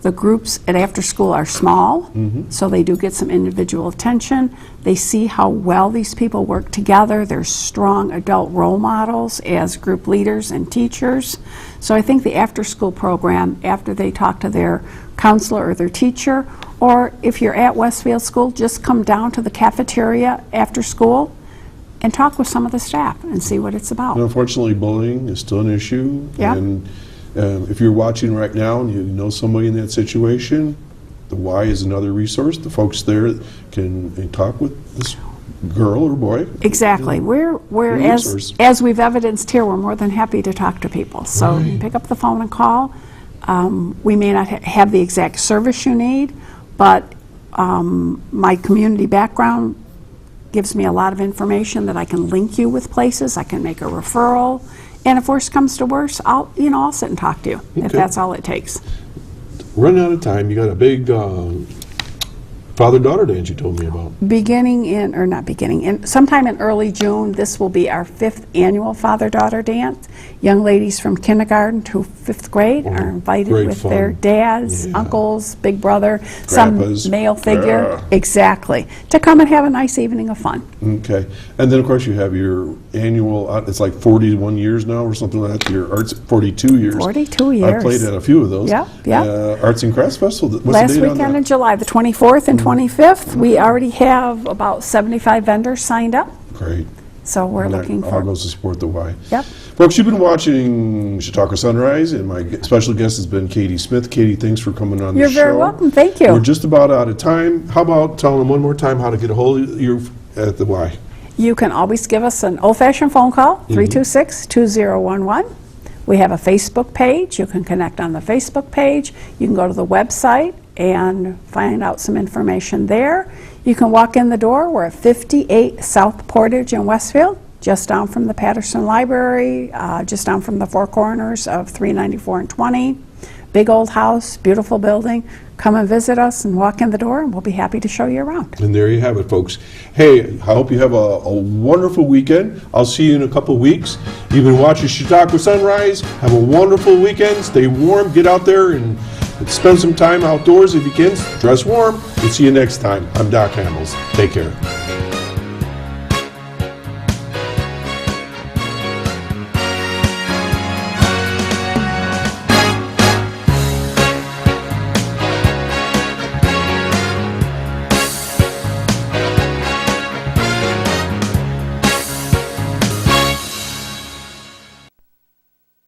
The groups at after school are small, so they do get some individual attention. They see how well these people work together. They're strong adult role models as group leaders and teachers. So I think the after school program, after they talk to their counselor or their teacher, or if you're at Westfield School, just come down to the cafeteria after school and talk with some of the staff and see what it's about. And unfortunately, bullying is still an issue. Yeah. And if you're watching right now and you know somebody in that situation, the Y is another resource. The folks there can talk with this girl or boy. Exactly. We're resource. as we've evidenced here, we're more than happy to talk to people. So pick up the phone and call. We may not have the exact service you need, but my community background gives me a lot of information that I can link you with places. I can make a referral. And if worse comes to worse, I'll sit and talk to you if that's all it takes. Running out of time, you got a big father-daughter dance you told me about. Sometime in early June, this will be our 5th annual father-daughter dance. Young ladies from kindergarten to 5th grade are invited great with fun. their dads, Yeah. uncles, big brother, Grandpas. some male figure. Yeah. Exactly. To come and have a nice evening of fun. Okay. And then, of course, you have your annual, it's like 41 years now or something like that. Your arts, 42 years. 42 I years. played at a few of those. Yep. Arts and Crafts Festival. What's Last the date on weekend that? in July, the 24th and 25th, we already have about 75 vendors signed up. Great. So we're And that looking all for. goes to support the Y. Yep. Folks, you've been watching Chautauqua Sunrise, and my special guest has been Katie Smith. Katie, thanks for coming on the show. You're very welcome. Thank you. We're just about out of time. How about telling them one more time how to get a hold of you at the Y? You can always give us an old-fashioned phone call, 326-2011. We have a Facebook page. You can connect on the Facebook page. You can go to the website and find out some information there. You can walk in the door. We're at 58 South Portage in Westfield, just down from the Patterson Library, just down from the four corners of 394 and 20. Big old house, beautiful building. Come and visit us and walk in the door, and we'll be happy to show you around. And there you have it, folks. Hey, I hope you have a wonderful weekend. I'll see you in a couple weeks. You've been watching Chautauqua Sunrise. Have a wonderful weekend. Stay warm. Get out there and spend some time outdoors if you can. Dress warm. We'll see you next time. I'm Doc Hamels. Take care.